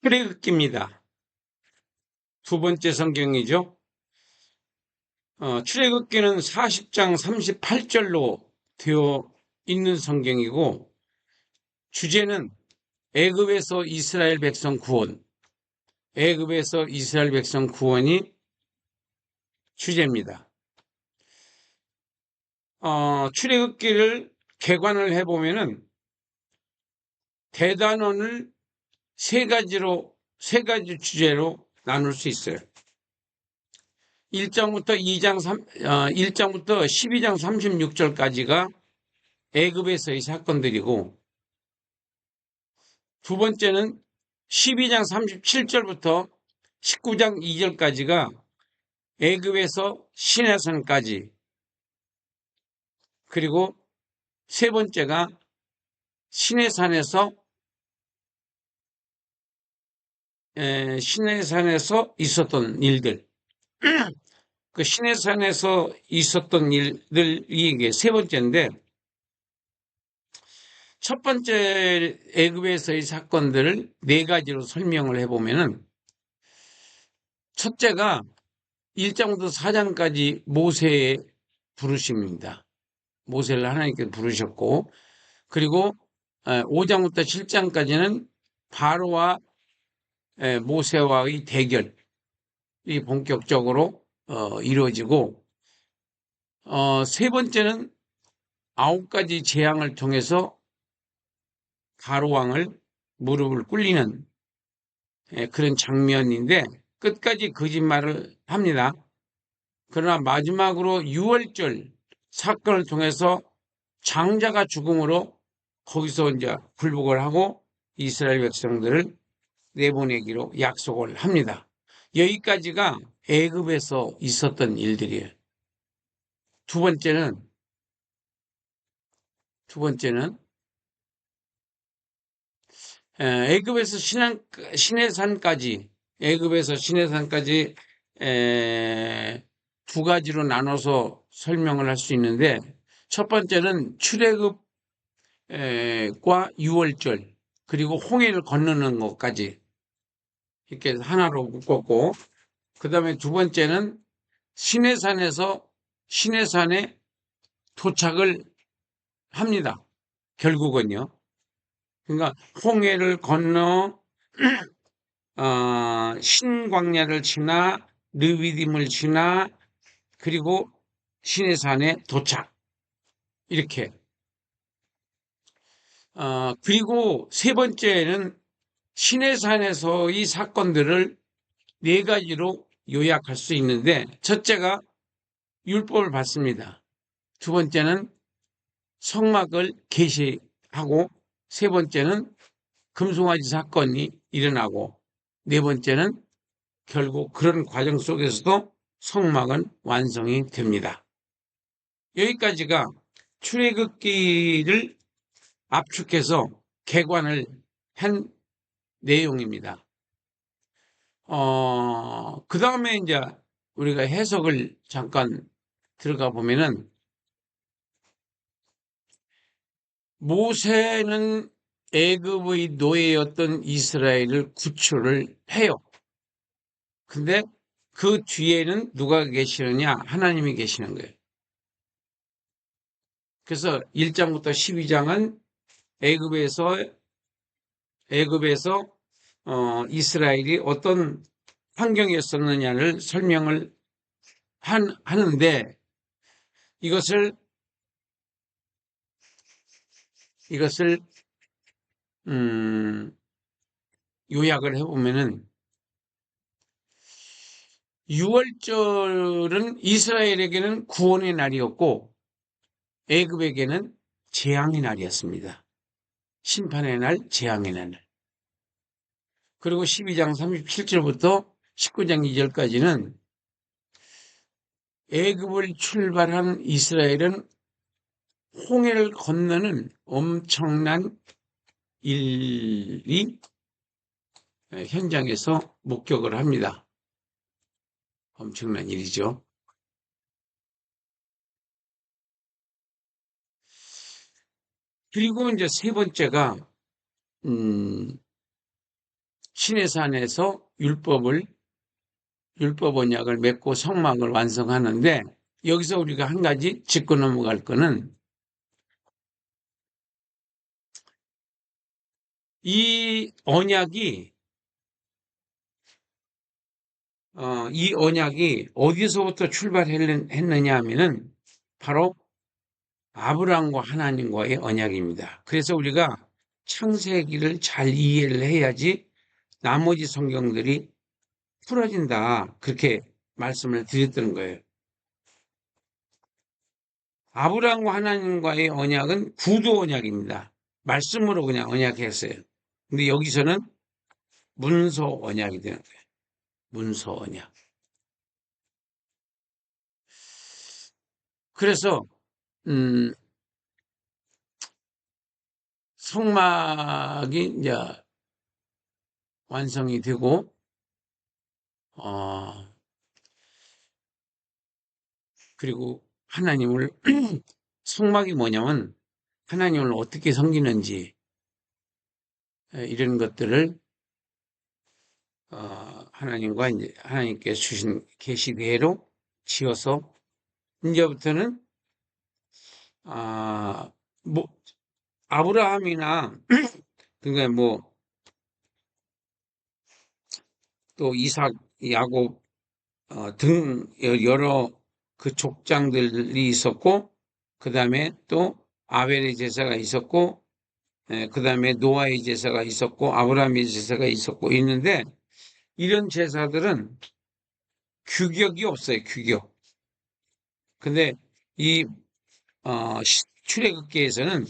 출애굽기입니다. 두 번째 성경이죠. 출애굽기는 40장 38절로 되어 있는 성경이고, 주제는 애굽에서 이스라엘 백성 구원, 애굽에서 이스라엘 백성 구원이 주제입니다. 출애굽기를 개관을 해보면은 대단원을 세 가지 주제로 나눌 수 있어요. 1장부터 12장 36절까지가 애굽에서의 사건들이고, 두 번째는 12장 37절부터 19장 2절까지가 애굽에서 시내산까지, 그리고 세 번째가 시내산에서 있었던 일들, 그 시내산에서 있었던 일들이 이게 세 번째인데, 첫 번째 애굽에서의 사건들을 네 가지로 설명을 해보면은, 첫째가 1장부터 4장까지 모세의 부르심입니다. 모세를 하나님께서 부르셨고, 그리고 5장부터 7장까지는 바로와 모세와의 대결이 본격적으로 이루어지고, 세 번째는 9가지 재앙을 통해서 바로 왕을 무릎을 꿇리는 그런 장면인데, 끝까지 거짓말을 합니다. 그러나 마지막으로 6월절 사건을 통해서 장자가 죽음으로 거기서 이제 굴복을 하고 이스라엘 백성들을 내보내기로 약속을 합니다. 여기까지가 애굽에서 있었던 일들이에요. 두 번째는 애굽에서 시내산까지 두 가지로 나눠서 설명을 할 수 있는데, 첫 번째는 출애굽과 6월절, 그리고 홍해를 건너는 것까지 이렇게 하나로 묶었고, 그 다음에 두 번째는 시내산에 도착을 합니다. 결국은요. 그러니까 홍해를 건너 신광야를 지나 르비딤을 지나 그리고 시내산에 도착, 이렇게. 그리고 세 번째는 시내산에서의 사건들을 네 가지로 요약할 수 있는데, 첫째가 율법을 받습니다. 두 번째는 성막을 개시하고, 세 번째는 금송아지 사건이 일어나고, 네 번째는 결국 그런 과정 속에서도 성막은 완성이 됩니다. 여기까지가 출애굽기를 압축해서 개관을 한 내용입니다. 그 다음에 이제 우리가 해석을 잠깐 들어가 보면은, 모세는 애굽의 노예였던 이스라엘을 구출을 해요. 근데 그 뒤에는 누가 계시느냐? 하나님이 계시는 거예요. 그래서 1장부터 12장은 애굽에서 이스라엘이 어떤 환경이었었느냐를 설명을 하는데, 이것을 요약을 해보면은, 6월절은 이스라엘에게는 구원의 날이었고 애굽에게는 재앙의 날이었습니다. 심판의 날, 재앙의 날. 그리고 12장 37절부터 19장 2절까지는 애굽을 출발한 이스라엘은 홍해를 건너는 엄청난 일이 현장에서 목격을 합니다. 엄청난 일이죠. 그리고 이제 세 번째가 시내산에서 율법 언약을 맺고 성막을 완성하는데, 여기서 우리가 한 가지 짚고 넘어갈 거는, 이 언약이 어디서부터 출발했느냐 하면은 바로 아브라함과 하나님과의 언약입니다. 그래서 우리가 창세기를 잘 이해를 해야지 나머지 성경들이 풀어진다. 그렇게 말씀을 드렸던 거예요. 아브라함과 하나님과의 언약은 구두 언약입니다. 말씀으로 그냥 언약했어요. 근데 여기서는 문서 언약이 되는 거예요. 문서 언약. 그래서 성막이 이제 완성이 되고, 그리고 하나님을 성막이 뭐냐면 하나님을 어떻게 섬기는지 이런 것들을 하나님과 이제 하나님께 주신 계시대로 지어서 이제부터는 뭐 아브라함이나 그러니까 뭐 또 이삭, 야곱 등 여러 그 족장들이 있었고, 그 다음에 또 아벨의 제사가 있었고, 그 다음에 노아의 제사가 있었고, 아브라함의 제사가 있었고 있는데, 이런 제사들은 규격이 없어요. 규격. 근데 이 출애굽기에서는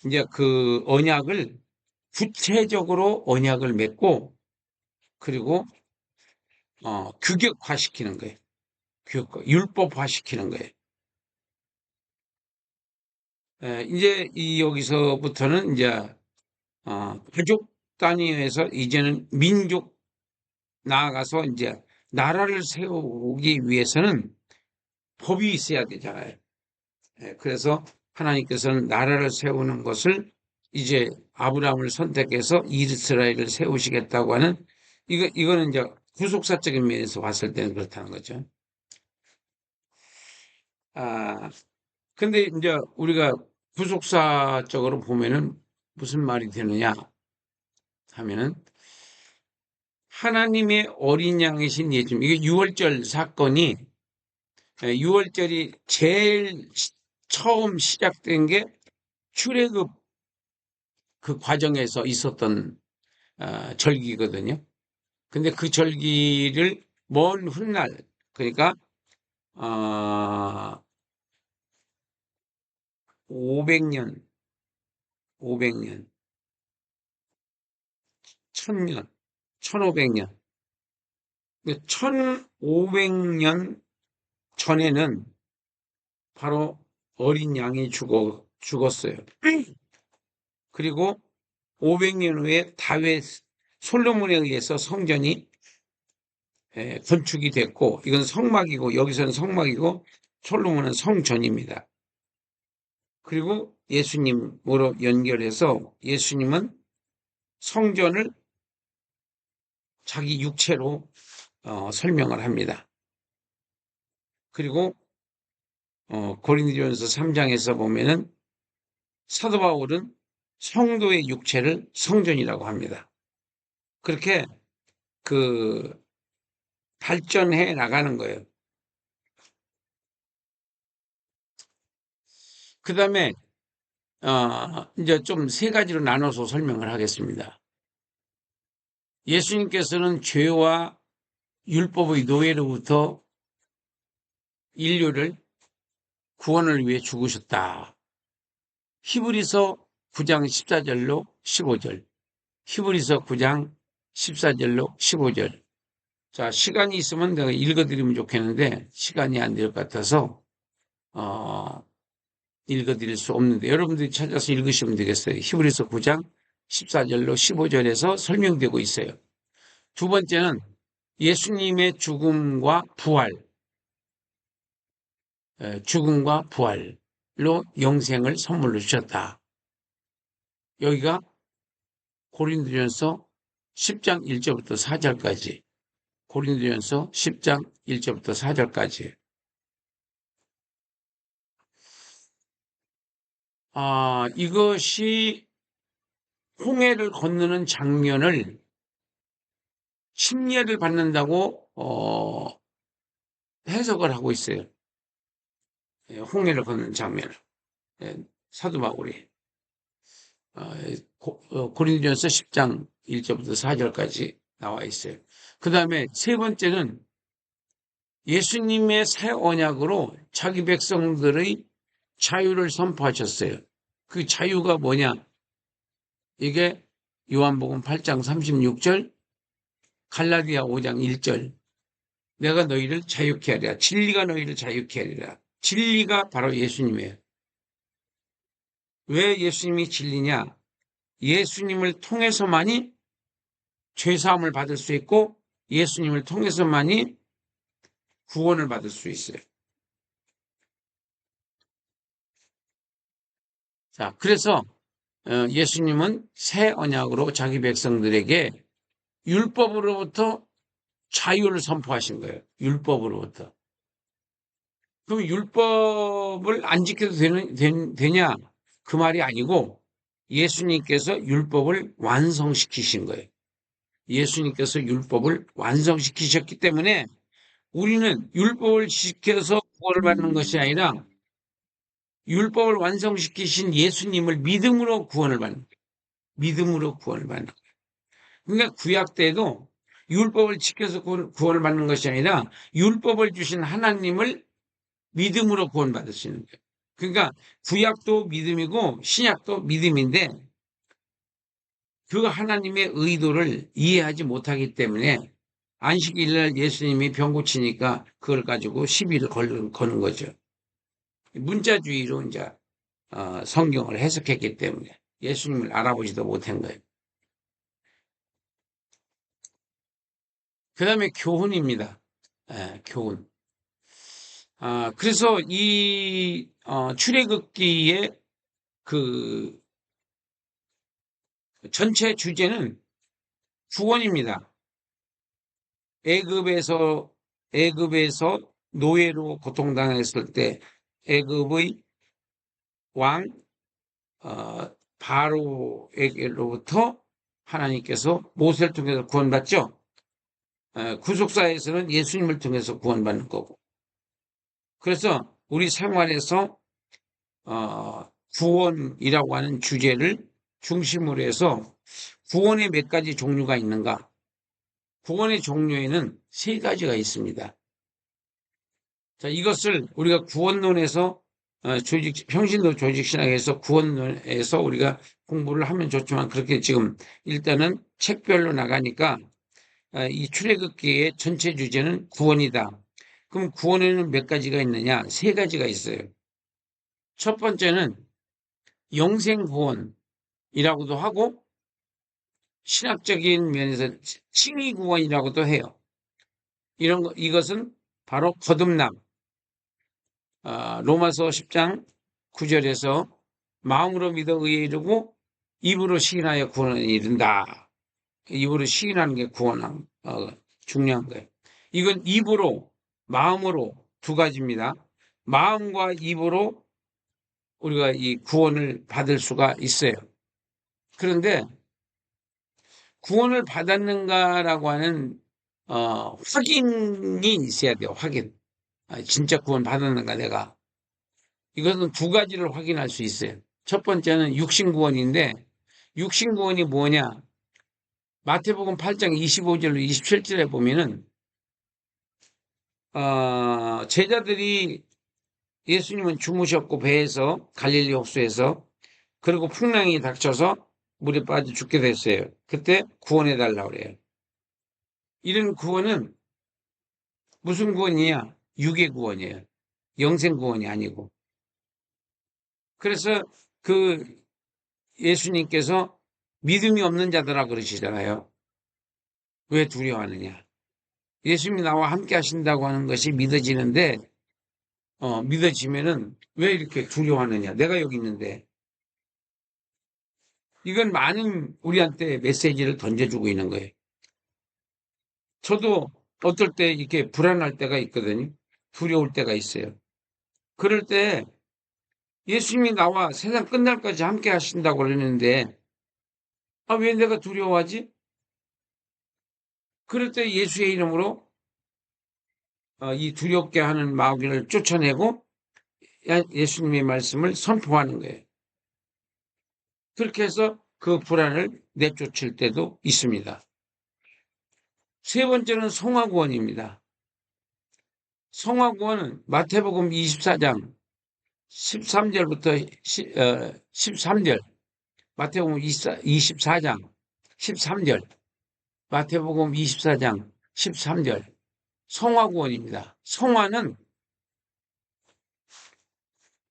이제 그 언약을 구체적으로 언약을 맺고, 그리고 규격화시키는 거예요. 율법화시키는 거예요. 이제 여기서부터는 이제 가족 단위에서 이제는 민족 나아가서 이제 나라를 세우기 위해서는 법이 있어야 되잖아요. 그래서 하나님께서는 나라를 세우는 것을 이제 아브라함을 선택해서 이스라엘을 세우시겠다고 하는, 이거는 이제 구속사적인 면에서 봤을 때는 그렇다는 거죠. 근데 이제 우리가 구속사적으로 보면은 무슨 말이 되느냐 하면은, 하나님의 어린 양이신 예수님, 이게 유월절 사건이, 유월절이 제일 처음 시작된 게 출애굽 그 과정에서 있었던 절기거든요. 근데 그 절기를 먼 훗날, 그러니까 500년, 1000년, 1500년, 1500년 전에는 바로 어린 양이 죽었어요. 그리고 500년 후에 솔로몬에 의해서 성전이 건축이 됐고, 이건 성막이고, 여기서는 성막이고, 솔로몬은 성전입니다. 그리고 예수님으로 연결해서 예수님은 성전을 자기 육체로 설명을 합니다. 그리고 고린도전서 3장에서 보면은 사도 바울은 성도의 육체를 성전이라고 합니다. 그렇게 발전해 나가는 거예요. 그 다음에 이제 좀 세 가지로 나눠서 설명을 하겠습니다. 예수님께서는 죄와 율법의 노예로부터 인류를 구원을 위해 죽으셨다. 히브리서 9장 14절로 15절. 히브리서 9장 14절로 15절. 자, 시간이 있으면 내가 읽어드리면 좋겠는데 시간이 안 될 것 같아서 읽어드릴 수 없는데 여러분들이 찾아서 읽으시면 되겠어요. 히브리서 9장 14절로 15절에서 설명되고 있어요. 두 번째는 예수님의 죽음과 부활로 영생을 선물로 주셨다. 여기가 고린도전서 10장 1절부터 4절까지. 고린도전서 10장 1절부터 4절까지. 이것이 홍해를 건너는 장면을 침례를 받는다고 해석을 하고 있어요. 홍해를 걷는 장면을. 사도 바울이. 고린도전서 10장 1절부터 4절까지 나와 있어요. 그 다음에 세 번째는 예수님의 새 언약으로 자기 백성들의 자유를 선포하셨어요. 그 자유가 뭐냐? 이게 요한복음 8장 36절, 갈라디아 5장 1절. 내가 너희를 자유케 하리라. 진리가 너희를 자유케 하리라. 진리가 바로 예수님이에요. 왜 예수님이 진리냐? 예수님을 통해서만이 죄사함을 받을 수 있고 예수님을 통해서만이 구원을 받을 수 있어요. 자, 그래서 예수님은 새 언약으로 자기 백성들에게 율법으로부터 자유를 선포하신 거예요. 율법으로부터. 그럼 율법을 안 지켜도 되냐? 그 말이 아니고 예수님께서 율법을 완성시키신 거예요. 예수님께서 율법을 완성시키셨기 때문에 우리는 율법을 지켜서 구원을 받는 것이 아니라 율법을 완성시키신 예수님을 믿음으로 구원을 받는 거예요. 믿음으로 구원을 받는 거예요. 그러니까 구약 때도 율법을 지켜서 구원을 받는 것이 아니라 율법을 주신 하나님을 믿음으로 구원받을 수 있는 거예요. 그러니까 구약도 믿음이고 신약도 믿음인데 그 하나님의 의도를 이해하지 못하기 때문에 안식일날 예수님이 병 고치니까 그걸 가지고 시비를 거는 거죠. 문자주의로 이제 성경을 해석했기 때문에 예수님을 알아보지도 못한 거예요. 그 다음에 교훈입니다. 교훈. 그래서 이 출애굽기의 그 전체 주제는 구원입니다. 애굽에서 노예로 고통당했을 때 애굽의 왕 바로에게로부터 하나님께서 모세를 통해서 구원받죠. 구속사에서는 예수님을 통해서 구원받는 거고. 그래서 우리 생활에서 구원이라고 하는 주제를 중심으로 해서 구원의 몇 가지 종류가 있는가? 구원의 종류에는 세 가지가 있습니다. 자, 이것을 우리가 구원론에서 평신도 조직신학에서 구원론에서 우리가 공부를 하면 좋지만 그렇게 지금 일단은 책별로 나가니까 이 출애굽기의 전체 주제는 구원이다. 그럼 구원에는 몇 가지가 있느냐? 세 가지가 있어요. 첫 번째는 영생 구원이라고도 하고 신학적인 면에서 칭의 구원이라고도 해요. 이것은 바로 거듭남. 로마서 10장 9절에서 마음으로 믿어 의에 이르고 입으로 시인하여 구원에 이른다. 입으로 시인하는 게 중요한 거예요. 이건 입으로, 마음으로 두 가지입니다. 마음과 입으로 우리가 이 구원을 받을 수가 있어요. 그런데 구원을 받았는가라고 하는 확인이 있어야 돼요. 확인. 진짜 구원 받았는가 내가. 이것은 두 가지를 확인할 수 있어요. 첫 번째는 육신 구원인데 육신 구원이 뭐냐? 마태복음 8장 25절로 27절에 보면은 제자들이 예수님은 주무셨고 배에서 갈릴리 호수에서 그리고 풍랑이 닥쳐서 물에 빠져 죽게 됐어요. 그때 구원해 달라고 그래요. 이런 구원은 무슨 구원이냐? 육의 구원이에요. 영생 구원이 아니고. 그래서 그 예수님께서 믿음이 없는 자들아 그러시잖아요. 왜 두려워하느냐? 예수님이 나와 함께 하신다고 하는 것이 믿어지는데 믿어지면은 왜 이렇게 두려워하느냐? 내가 여기 있는데. 이건 많은 우리한테 메시지를 던져주고 있는 거예요. 저도 어떨 때 이렇게 불안할 때가 있거든요. 두려울 때가 있어요. 그럴 때 예수님이 나와 세상 끝날까지 함께 하신다고 그러는데, 아, 왜 내가 두려워하지? 그럴 때 예수의 이름으로 이 두렵게 하는 마귀를 쫓아내고 예수님의 말씀을 선포하는 거예요. 그렇게 해서 그 불안을 내쫓을 때도 있습니다. 세 번째는 성화구원입니다. 성화구원은 마태복음 24장 13절부터 13절, 마태복음 24장 13절, 마태복음 24장 13절, 성화구원입니다. 성화는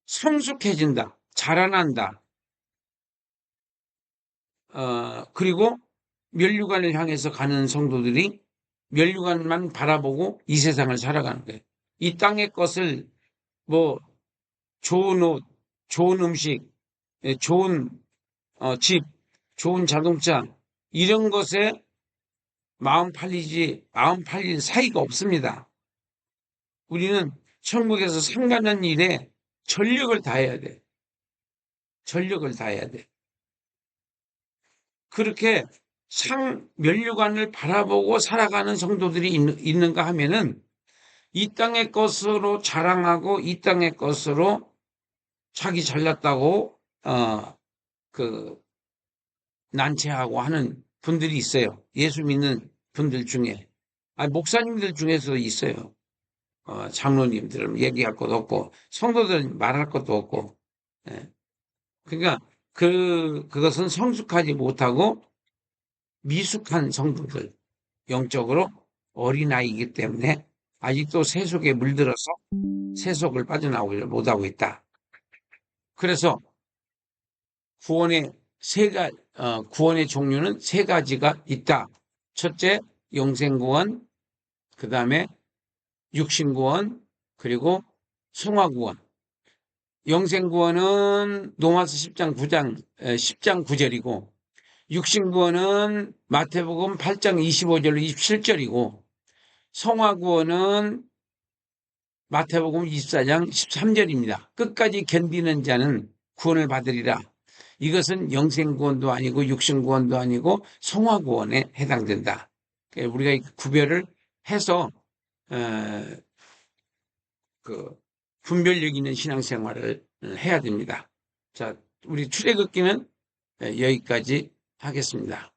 성숙해진다, 자라난다, 그리고 면류관을 향해서 가는 성도들이 면류관만 바라보고 이 세상을 살아가는 거예요. 이 땅의 것을 뭐 좋은 옷, 좋은 음식, 좋은 집, 좋은 자동차 이런 것에 마음 팔릴 사이가 없습니다. 우리는 천국에서 상가는 일에 전력을 다해야 돼. 전력을 다해야 돼. 그렇게 면류관을 바라보고 살아가는 성도들이 있는가 하면은 이 땅의 것으로 자랑하고 이 땅의 것으로 자기 잘났다고 그 난처하고 하는 분들이 있어요. 예수 믿는 분들 중에. 목사님들 중에서도 있어요. 장로님들은 얘기할 것도 없고 성도들은 말할 것도 없고. 예. 그러니까 그것은 성숙하지 못하고 미숙한 성도들, 영적으로 어린아이이기 때문에 아직도 세속에 물들어서 세속을 빠져나오지 못하고 있다. 그래서 구원의 구원의 종류는 세 가지가 있다. 첫째, 영생구원, 그 다음에 육신구원, 그리고 성화구원. 영생구원은 로마서 10장 9절이고, 육신구원은 마태복음 8장 25절로 27절이고, 성화구원은 마태복음 24장 13절입니다. 끝까지 견디는 자는 구원을 받으리라. 이것은 영생구원도 아니고 육신구원도 아니고 성화구원에 해당된다. 우리가 구별을 해서 분별력 있는 신앙생활을 해야 됩니다. 자, 우리 출애굽기는 여기까지 하겠습니다.